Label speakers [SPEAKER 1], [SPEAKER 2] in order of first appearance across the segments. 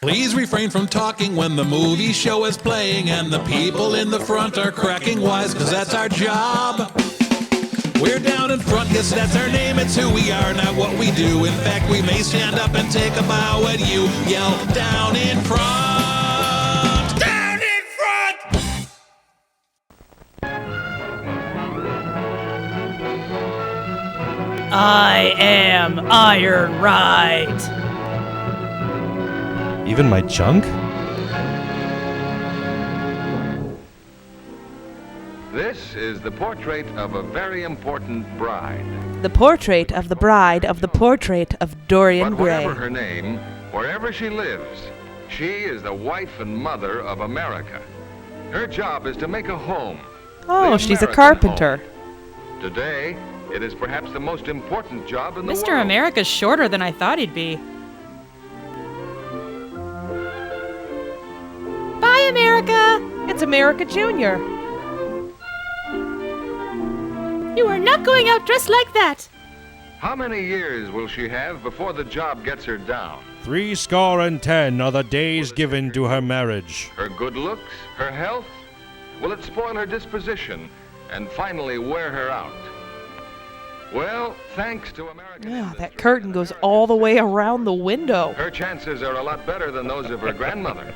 [SPEAKER 1] Please refrain from talking when the movie show is playing and the people in the front are cracking wise, cause that's our job. We're down in front, guess that's our name, it's who we are, not what we do. In fact, we may stand up and take a bow at you. Yell, down in front! Down in front!
[SPEAKER 2] I am Ironrite.
[SPEAKER 3] Even my junk?
[SPEAKER 4] This is the portrait of a very important bride.
[SPEAKER 5] The portrait of the bride of the portrait of Dorian
[SPEAKER 4] But
[SPEAKER 5] Gray.
[SPEAKER 4] whatever her name, wherever she lives, she is the wife and mother of America. Her job is to make a home.
[SPEAKER 5] Oh,
[SPEAKER 4] the
[SPEAKER 5] she's a
[SPEAKER 4] American
[SPEAKER 5] carpenter.
[SPEAKER 4] home. Today, it is perhaps the most important job in the world.
[SPEAKER 2] Mr. America's shorter than I thought he'd be.
[SPEAKER 5] Bye, America! It's America Junior.
[SPEAKER 2] You are not going out dressed like that.
[SPEAKER 4] How many years will she have before the job gets her down?
[SPEAKER 3] 70 are the days given to her marriage.
[SPEAKER 4] Her good looks, her health? Will it spoil her disposition and finally wear her out? Well, thanks to American
[SPEAKER 5] Yeah,
[SPEAKER 4] industry,
[SPEAKER 5] that curtain goes all the way around the window.
[SPEAKER 4] her chances are a lot better than those of her grandmother.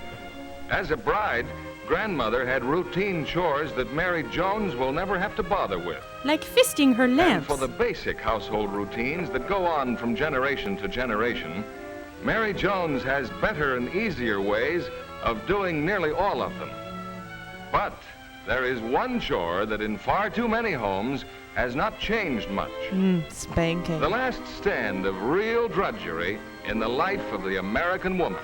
[SPEAKER 4] As a bride, grandmother had routine chores that Mary Jones will never have to bother with.
[SPEAKER 2] Like fisting her
[SPEAKER 4] And
[SPEAKER 2] lamps.
[SPEAKER 4] for the basic household routines that go on from generation to generation, Mary Jones has better and easier ways of doing nearly all of them. But there is one chore that in far too many homes has not changed much.
[SPEAKER 5] Spanking.
[SPEAKER 4] The last stand of real drudgery in the life of the American woman.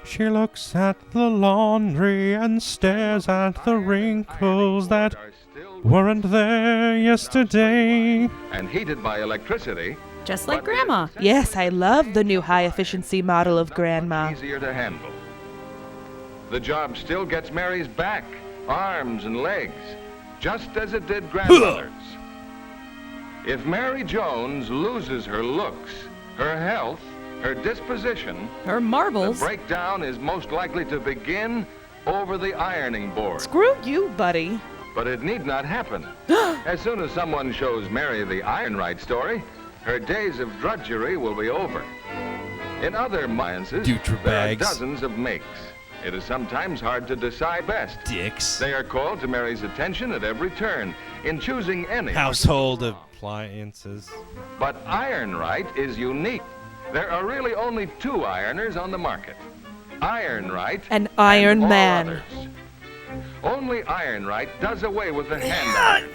[SPEAKER 3] She looks at the laundry and stares at the wrinkles that
[SPEAKER 4] Are still
[SPEAKER 3] weren't there yesterday.
[SPEAKER 4] and heated by electricity,
[SPEAKER 2] Just like Grandma.
[SPEAKER 5] Yes, I love the new high-efficiency model of Grandma.
[SPEAKER 4] easier to handle. The job still gets Mary's back, arms, and legs, just as it did grandmother's. If Mary Jones loses her looks, her health, her disposition,
[SPEAKER 2] Her
[SPEAKER 4] the
[SPEAKER 2] marbles.
[SPEAKER 4] breakdown is most likely to begin over the ironing board.
[SPEAKER 5] Screw you, buddy.
[SPEAKER 4] But it need not happen. As soon as someone shows Mary the Ironrite story, her days of drudgery will be over. In other sciences,
[SPEAKER 3] Dutra
[SPEAKER 4] there are
[SPEAKER 3] bags.
[SPEAKER 4] dozens of makes. It is sometimes hard to decide best.
[SPEAKER 3] Dicks.
[SPEAKER 4] They are called to Mary's attention at every turn in choosing any.
[SPEAKER 3] Household appliances.
[SPEAKER 4] But Ironrite is unique. There are really only 2 ironers on the market. Ironrite
[SPEAKER 5] An Iron
[SPEAKER 4] and all
[SPEAKER 5] Man.
[SPEAKER 4] others. Only Ironrite does away with the hand iron.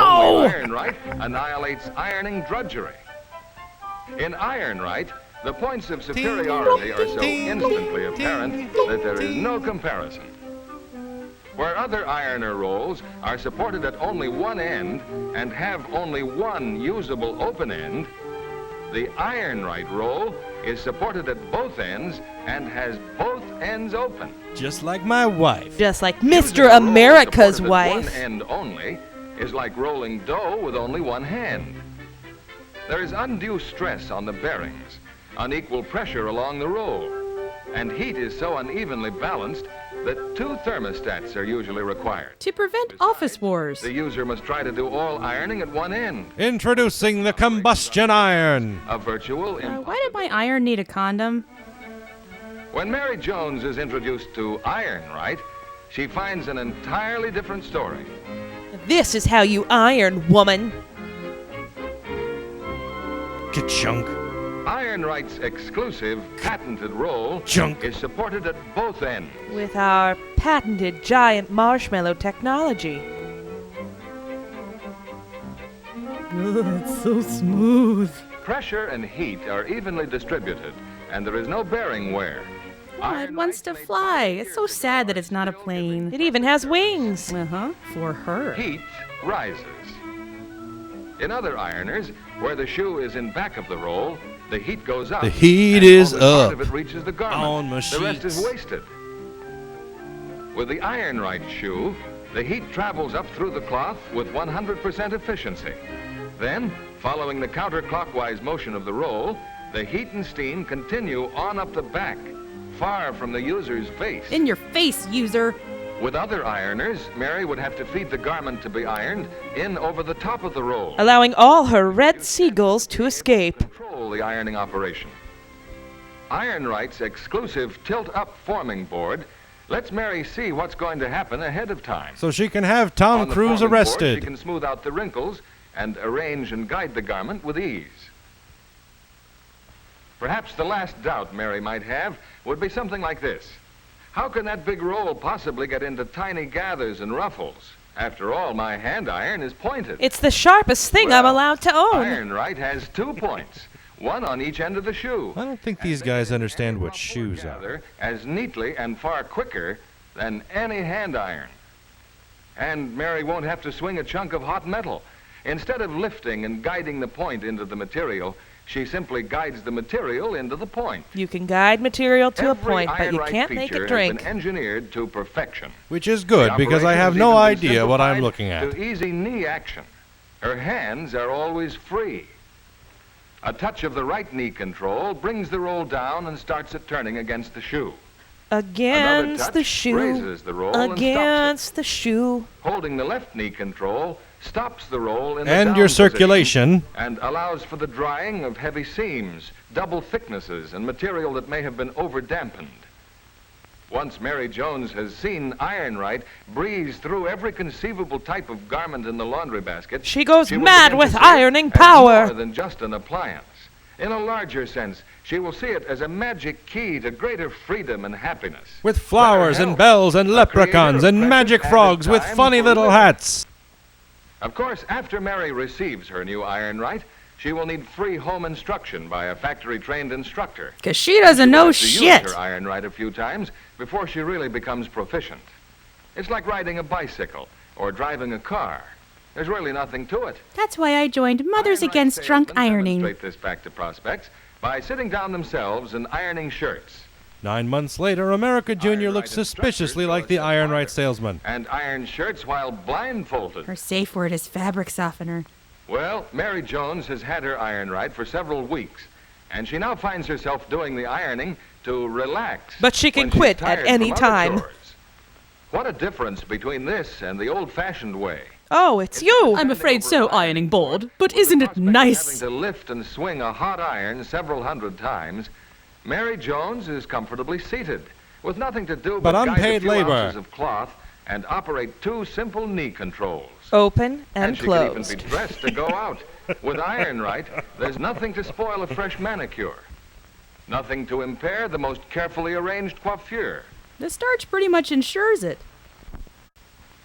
[SPEAKER 4] Only Ironrite annihilates ironing drudgery. In Ironrite, the points of superiority are so instantly apparent that there is no comparison. Where other ironer rolls are supported at only one end and have only one usable open end, the Ironrite roll is supported at both ends and has both ends open.
[SPEAKER 3] Just like my wife.
[SPEAKER 5] Just like
[SPEAKER 4] Using
[SPEAKER 5] Mr.
[SPEAKER 4] a roll
[SPEAKER 5] America's
[SPEAKER 4] supported at
[SPEAKER 5] wife.
[SPEAKER 4] one end only is like rolling dough with only one hand. There is undue stress on the bearings, unequal pressure along the roll, and heat is so unevenly balanced that 2 thermostats are usually required.
[SPEAKER 2] To prevent office wars.
[SPEAKER 4] The user must try to do all ironing at one end,
[SPEAKER 3] Introducing the combustion iron.
[SPEAKER 4] a virtual
[SPEAKER 2] Why did my iron need a condom?
[SPEAKER 4] When Mary Jones is introduced to Ironrite, she finds an entirely different story.
[SPEAKER 5] This is how you iron, woman.
[SPEAKER 3] Ka-chunk.
[SPEAKER 4] Ironrite's exclusive patented roll
[SPEAKER 3] Junk.
[SPEAKER 4] is supported at both ends.
[SPEAKER 5] With our patented giant marshmallow technology.
[SPEAKER 2] It's so smooth.
[SPEAKER 4] Pressure and heat are evenly distributed, and there is no bearing wear.
[SPEAKER 2] Oh, it wants to fly. It's so sad that it's not a plane.
[SPEAKER 5] It even has wings.
[SPEAKER 2] For her.
[SPEAKER 4] Heat rises. In other ironers, where the shoe is in back of the roll, the heat goes up.
[SPEAKER 3] The heat
[SPEAKER 4] and
[SPEAKER 3] is
[SPEAKER 4] only part
[SPEAKER 3] up.
[SPEAKER 4] of it reaches the garment.
[SPEAKER 3] On my
[SPEAKER 4] The rest is
[SPEAKER 3] sheets.
[SPEAKER 4] wasted. With the Ironrite shoe, the heat travels up through the cloth with 100% efficiency. Then, following the counterclockwise motion of the roll, the heat and steam continue on up the back, far from the user's face.
[SPEAKER 2] In your face, user.
[SPEAKER 4] With other ironers, Mary would have to feed the garment to be ironed in over the top of the roll,
[SPEAKER 5] allowing all her red seagulls to escape.
[SPEAKER 4] control the ironing operation. Ironrite's exclusive tilt-up forming board lets Mary see what's going to happen ahead of time.
[SPEAKER 3] So she can have Tom
[SPEAKER 4] On the
[SPEAKER 3] Cruise
[SPEAKER 4] forming board,
[SPEAKER 3] arrested.
[SPEAKER 4] she can smooth out the wrinkles and arrange and guide the garment with ease. Perhaps the last doubt Mary might have would be something like this. How can that big roll possibly get into tiny gathers and ruffles? After all, my hand iron is pointed.
[SPEAKER 5] It's the sharpest thing I'm
[SPEAKER 4] Well,
[SPEAKER 5] allowed to own.
[SPEAKER 4] Ironrite has 2 points, one on each end of the shoe.
[SPEAKER 3] I don't think these guys understand what shoes are.
[SPEAKER 4] Gather as neatly and far quicker than any hand iron. And Mary won't have to swing a chunk of hot metal. Instead of lifting and guiding the point into the material, she simply guides the material into the point.
[SPEAKER 5] You can guide material to a
[SPEAKER 4] Every
[SPEAKER 5] point, but you
[SPEAKER 4] Ironrite
[SPEAKER 5] can't make
[SPEAKER 4] feature
[SPEAKER 5] it
[SPEAKER 4] has
[SPEAKER 5] drink.
[SPEAKER 4] been engineered to perfection.
[SPEAKER 3] Which is good,
[SPEAKER 4] The
[SPEAKER 3] because I
[SPEAKER 4] operation
[SPEAKER 3] have
[SPEAKER 4] has
[SPEAKER 3] no
[SPEAKER 4] even been
[SPEAKER 3] idea what I'm
[SPEAKER 4] simplified
[SPEAKER 3] looking at.
[SPEAKER 4] To easy knee action. Her hands are always free. A touch of the right knee control brings the roll down and starts it turning against the shoe.
[SPEAKER 5] Against
[SPEAKER 4] touch
[SPEAKER 5] the shoe.
[SPEAKER 4] raises the roll and stops
[SPEAKER 5] Against the shoe.
[SPEAKER 4] Holding the left knee control stops the roll in the
[SPEAKER 3] And
[SPEAKER 4] down
[SPEAKER 3] your
[SPEAKER 4] position
[SPEAKER 3] circulation.
[SPEAKER 4] and allows for the drying of heavy seams, double thicknesses, and material that may have been over-dampened. Once Mary Jones has seen Ironrite breeze through every conceivable type of garment in the laundry basket,
[SPEAKER 5] She goes
[SPEAKER 4] will
[SPEAKER 5] mad
[SPEAKER 4] begin to
[SPEAKER 5] with
[SPEAKER 4] see it
[SPEAKER 5] ironing
[SPEAKER 4] as
[SPEAKER 5] power.
[SPEAKER 4] more than just an appliance. In a larger sense, she will see it as a magic key to greater freedom and happiness.
[SPEAKER 3] With flowers
[SPEAKER 4] Better
[SPEAKER 3] and
[SPEAKER 4] health,
[SPEAKER 3] bells and
[SPEAKER 4] a
[SPEAKER 3] leprechauns
[SPEAKER 4] creator of
[SPEAKER 3] and magic
[SPEAKER 4] precious
[SPEAKER 3] frogs
[SPEAKER 4] added
[SPEAKER 3] with
[SPEAKER 4] time
[SPEAKER 3] funny
[SPEAKER 4] for
[SPEAKER 3] little
[SPEAKER 4] living.
[SPEAKER 3] hats.
[SPEAKER 4] Of course, after Mary receives her new Ironrite, she will need free home instruction by a factory-trained instructor.
[SPEAKER 2] Because she doesn't
[SPEAKER 4] She will
[SPEAKER 2] know
[SPEAKER 4] have to
[SPEAKER 2] shit.
[SPEAKER 4] use her Ironrite a few times before she really becomes proficient. It's like riding a bicycle or driving a car. There's really nothing to it.
[SPEAKER 2] That's why I joined Mothers
[SPEAKER 4] Ironrite
[SPEAKER 2] Against Drunk
[SPEAKER 4] salesmen
[SPEAKER 2] Ironing.
[SPEAKER 4] demonstrate this back to prospects by sitting down themselves and ironing shirts.
[SPEAKER 3] 9 months later, America Junior
[SPEAKER 4] Ironrite
[SPEAKER 3] looks suspiciously
[SPEAKER 4] instructors
[SPEAKER 3] like the
[SPEAKER 4] show us
[SPEAKER 3] Ironrite
[SPEAKER 4] how to
[SPEAKER 3] salesman.
[SPEAKER 4] and iron shirts while blindfolded.
[SPEAKER 2] Her safe word is fabric softener.
[SPEAKER 4] Well, Mary Jones has had her Ironrite for several weeks, and she now finds herself doing the ironing to relax.
[SPEAKER 5] But she can
[SPEAKER 4] when she's
[SPEAKER 5] quit at
[SPEAKER 4] tired
[SPEAKER 5] any
[SPEAKER 4] from other
[SPEAKER 5] time.
[SPEAKER 4] chores. What a difference between this and the old-fashioned way.
[SPEAKER 5] Oh, it's you.
[SPEAKER 2] I'm afraid so, ironing board, but isn't it nice?
[SPEAKER 4] Having to lift and swing a hot iron several hundred times, Mary Jones is comfortably seated, with nothing to do
[SPEAKER 3] But
[SPEAKER 4] guide
[SPEAKER 3] unpaid
[SPEAKER 4] a few
[SPEAKER 3] labor.
[SPEAKER 4] ounces of cloth and operate 2 simple knee controls.
[SPEAKER 5] Open and
[SPEAKER 4] she
[SPEAKER 5] closed.
[SPEAKER 4] can even be dressed to go out. With Ironrite, there's nothing to spoil a fresh manicure. Nothing to impair the most carefully arranged coiffure.
[SPEAKER 2] The starch pretty much ensures it.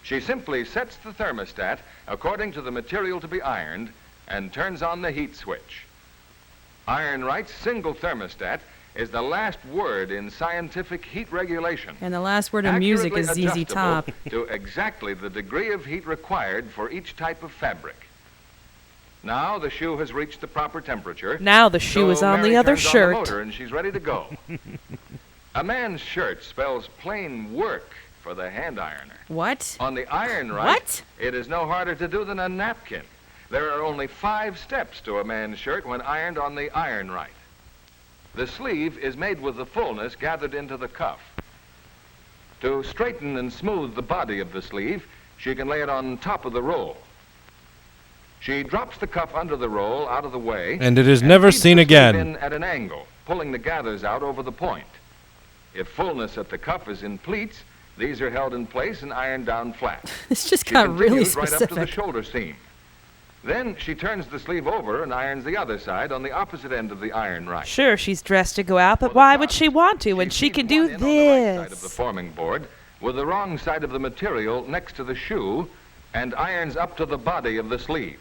[SPEAKER 4] She simply sets the thermostat according to the material to be ironed and turns on the heat switch. Ironrite's single thermostat is the last word in scientific heat regulation.
[SPEAKER 2] And the last word of music is
[SPEAKER 4] Accurately
[SPEAKER 2] ZZ Top.
[SPEAKER 4] adjustable to exactly the degree of heat required for each type of fabric. Now the shoe has reached the proper temperature.
[SPEAKER 5] Now the shoe
[SPEAKER 4] so
[SPEAKER 5] is on
[SPEAKER 4] Mary
[SPEAKER 5] the other
[SPEAKER 4] turns on
[SPEAKER 5] shirt.
[SPEAKER 4] the motor and she's ready to go. A man's shirt spells plain work for the hand ironer.
[SPEAKER 2] What?
[SPEAKER 4] On the Ironrite,
[SPEAKER 2] What?
[SPEAKER 4] it is no harder to do than a napkin. There are only 5 steps to a man's shirt when ironed on the Ironrite. The sleeve is made with the fullness gathered into the cuff. To straighten and smooth the body of the sleeve, she can lay it on top of the roll. She drops the cuff under the roll out of the way.
[SPEAKER 3] And it is never
[SPEAKER 4] feeds
[SPEAKER 3] seen
[SPEAKER 4] the sleeve
[SPEAKER 3] again.
[SPEAKER 4] in at an angle, pulling the gathers out over the point. If fullness at the cuff is in pleats, these are held in place and ironed down flat.
[SPEAKER 2] This just
[SPEAKER 4] She
[SPEAKER 2] got really
[SPEAKER 4] continues right up to the
[SPEAKER 2] specific.
[SPEAKER 4] shoulder seam. Then she turns the sleeve over and irons the other side on the opposite end of the Ironrite.
[SPEAKER 5] Sure, she's dressed to go out, but
[SPEAKER 4] For the
[SPEAKER 5] why
[SPEAKER 4] top,
[SPEAKER 5] would she want to when she
[SPEAKER 4] feeds
[SPEAKER 5] can do
[SPEAKER 4] one end on the right side of the
[SPEAKER 5] this?
[SPEAKER 4] forming board with the wrong side of the material next to the shoe and irons up to the body of the sleeve.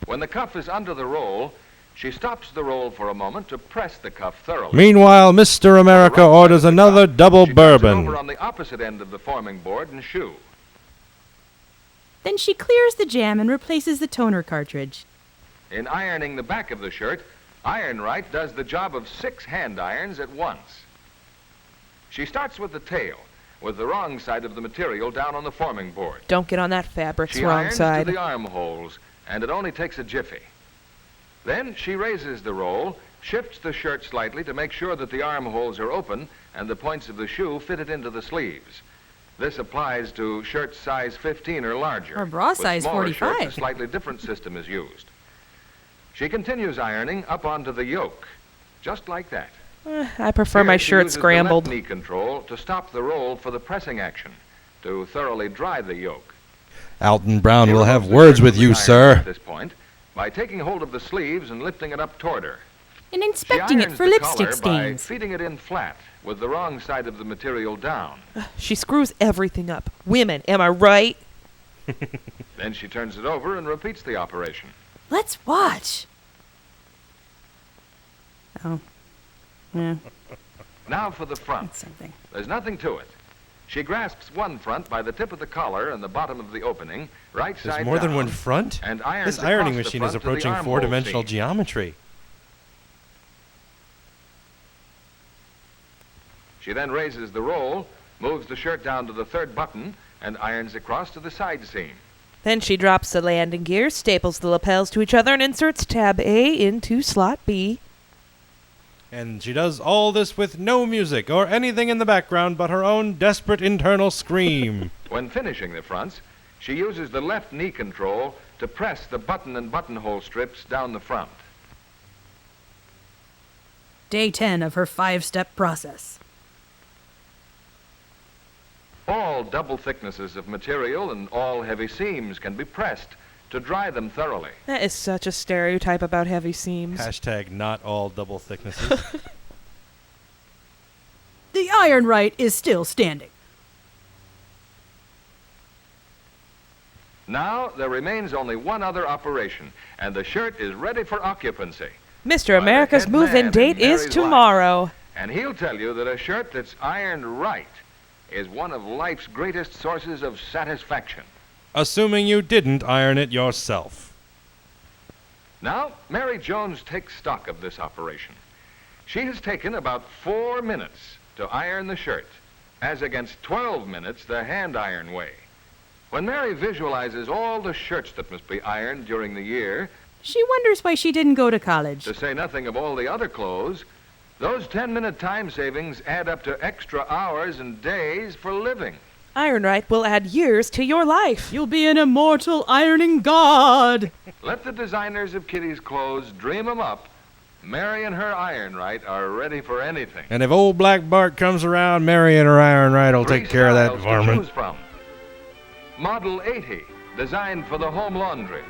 [SPEAKER 4] When the cuff is under the roll, she stops the roll for a moment to press the cuff thoroughly.
[SPEAKER 3] Meanwhile, Mr. America
[SPEAKER 4] Right side
[SPEAKER 3] orders
[SPEAKER 4] of the
[SPEAKER 3] another
[SPEAKER 4] cuff,
[SPEAKER 3] double
[SPEAKER 4] she turns it over
[SPEAKER 3] bourbon.
[SPEAKER 4] on the opposite end of the forming board and shoe.
[SPEAKER 2] Then she clears the jam and replaces the toner cartridge.
[SPEAKER 4] In ironing the back of the shirt, Ironrite does the job of 6 hand irons at once. She starts with the tail, with the wrong side of the material down on the forming board.
[SPEAKER 5] Don't get on that fabric's
[SPEAKER 4] She
[SPEAKER 5] wrong
[SPEAKER 4] irons
[SPEAKER 5] side.
[SPEAKER 4] to the armholes, and it only takes a jiffy. Then she raises the roll, shifts the shirt slightly to make sure that the armholes are open and the points of the shoe fitted into the sleeves. This applies to shirts size 15 or larger.
[SPEAKER 2] Or bra size
[SPEAKER 4] With smaller
[SPEAKER 2] 45.
[SPEAKER 4] shirts, a slightly different system is used. She continues ironing up onto the yoke, just like that.
[SPEAKER 5] I prefer my
[SPEAKER 4] Here, she
[SPEAKER 5] shirt
[SPEAKER 4] uses
[SPEAKER 5] scrambled.
[SPEAKER 4] the left knee control to stop the roll for the pressing action, to thoroughly dry the yoke.
[SPEAKER 3] Alton Brown
[SPEAKER 4] She
[SPEAKER 3] will have
[SPEAKER 4] removes the
[SPEAKER 3] words
[SPEAKER 4] shirt
[SPEAKER 3] with
[SPEAKER 4] from
[SPEAKER 3] you,
[SPEAKER 4] the iron
[SPEAKER 3] sir.
[SPEAKER 4] At this point, by taking hold of the sleeves and lifting it up toward her.
[SPEAKER 2] And
[SPEAKER 4] She
[SPEAKER 2] inspecting it
[SPEAKER 4] irons
[SPEAKER 2] for
[SPEAKER 4] the
[SPEAKER 2] lipstick
[SPEAKER 4] collar by
[SPEAKER 2] stains.
[SPEAKER 4] feeding it in flat, with the wrong side of the material down.
[SPEAKER 5] She screws everything up. Women, am I right?
[SPEAKER 4] Then she turns it over and repeats the operation.
[SPEAKER 2] Let's watch. Oh. Yeah,
[SPEAKER 4] Now for the front.
[SPEAKER 2] that's something.
[SPEAKER 4] There's nothing to it. She grasps one front by the tip of the collar and the bottom of the opening, right side
[SPEAKER 3] There's more than
[SPEAKER 4] down,
[SPEAKER 3] one front?
[SPEAKER 4] and irons
[SPEAKER 3] This ironing
[SPEAKER 4] across the
[SPEAKER 3] machine is
[SPEAKER 4] front to the
[SPEAKER 3] approaching
[SPEAKER 4] armhole
[SPEAKER 3] four-dimensional
[SPEAKER 4] seam.
[SPEAKER 3] geometry.
[SPEAKER 4] She then raises the roll, moves the shirt down to the third button, and irons across to the side seam.
[SPEAKER 5] Then she drops the landing gear, staples the lapels to each other, and inserts tab A into slot B.
[SPEAKER 3] And she does all this with no music or anything in the background but her own desperate internal scream.
[SPEAKER 4] When finishing the fronts, she uses the left knee control to press the button and buttonhole strips down the front.
[SPEAKER 2] Day 10 of her 5-step process.
[SPEAKER 4] All double thicknesses of material and all heavy seams can be pressed to dry them thoroughly.
[SPEAKER 5] That is such a stereotype about heavy seams.
[SPEAKER 3] Hashtag not all double thicknesses.
[SPEAKER 2] The Ironrite is still standing.
[SPEAKER 4] Now there remains only one other operation, and the shirt is ready for occupancy.
[SPEAKER 5] Mr.
[SPEAKER 4] By the
[SPEAKER 5] America's
[SPEAKER 4] head man
[SPEAKER 5] move-in
[SPEAKER 4] in
[SPEAKER 5] date is
[SPEAKER 4] Mary's
[SPEAKER 5] tomorrow.
[SPEAKER 4] And he'll tell you that a shirt that's ironed right is one of life's greatest sources of satisfaction.
[SPEAKER 3] Assuming you didn't iron it yourself.
[SPEAKER 4] Now, Mary Jones takes stock of this operation. She has taken about 4 minutes to iron the shirt, as against 12 minutes the hand iron way. When Mary visualizes all the shirts that must be ironed during the year,
[SPEAKER 2] She wonders why she didn't go to college.
[SPEAKER 4] to say nothing of all the other clothes, those 10-minute time savings add up to extra hours and days for living.
[SPEAKER 5] Ironrite will add years to your life.
[SPEAKER 2] You'll be an immortal ironing god.
[SPEAKER 4] Let the designers of Kitty's clothes dream 'em up. Mary and her Ironrite are ready for anything.
[SPEAKER 3] And if old Black Bart comes around, Mary and her Ironrite will take care of that
[SPEAKER 4] Styles to
[SPEAKER 3] varmint.
[SPEAKER 4] choose from. Model 80, designed for the home laundry.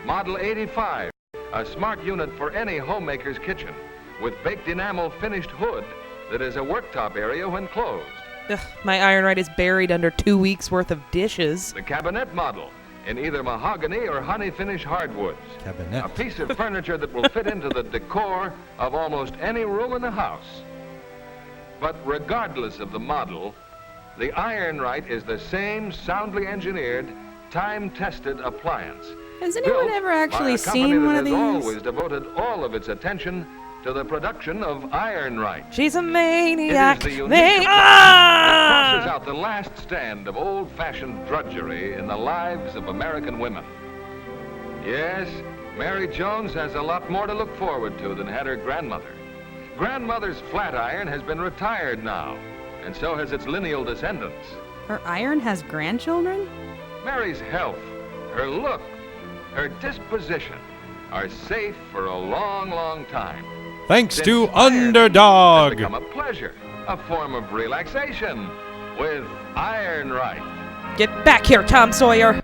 [SPEAKER 4] Model 85, a smart unit for any homemaker's kitchen, with baked enamel finished hood that is a worktop area when closed.
[SPEAKER 5] Ugh, my Ironrite is buried under 2 weeks' worth of dishes.
[SPEAKER 4] The cabinet model, in either mahogany or honey finish hardwoods.
[SPEAKER 3] Cabinet.
[SPEAKER 4] A piece of furniture that will fit into the decor of almost any room in the house. But regardless of the model, the Ironrite is the same soundly engineered, time-tested appliance.
[SPEAKER 2] Has anyone
[SPEAKER 4] built
[SPEAKER 2] ever
[SPEAKER 4] by
[SPEAKER 2] actually
[SPEAKER 4] a company
[SPEAKER 2] seen one
[SPEAKER 4] that
[SPEAKER 2] of
[SPEAKER 4] has
[SPEAKER 2] these?
[SPEAKER 4] always devoted all of its attention to the production of Ironrite.
[SPEAKER 5] She's a
[SPEAKER 4] It is
[SPEAKER 5] maniac.
[SPEAKER 4] the unique
[SPEAKER 5] Man-
[SPEAKER 4] appliance that crosses out the last stand of old-fashioned drudgery in the lives of American women. Yes, Mary Jones has a lot more to look forward to than had her grandmother. Grandmother's flat iron has been retired now, and so has its lineal descendants.
[SPEAKER 2] Her iron has grandchildren?
[SPEAKER 4] Mary's health, her look, her disposition are safe for a long, long time.
[SPEAKER 3] Thanks
[SPEAKER 4] Since
[SPEAKER 3] to
[SPEAKER 4] ironing
[SPEAKER 3] Underdog.
[SPEAKER 4] has become a pleasure, a form of relaxation with Ironrite.
[SPEAKER 5] Get back here, Tom Sawyer.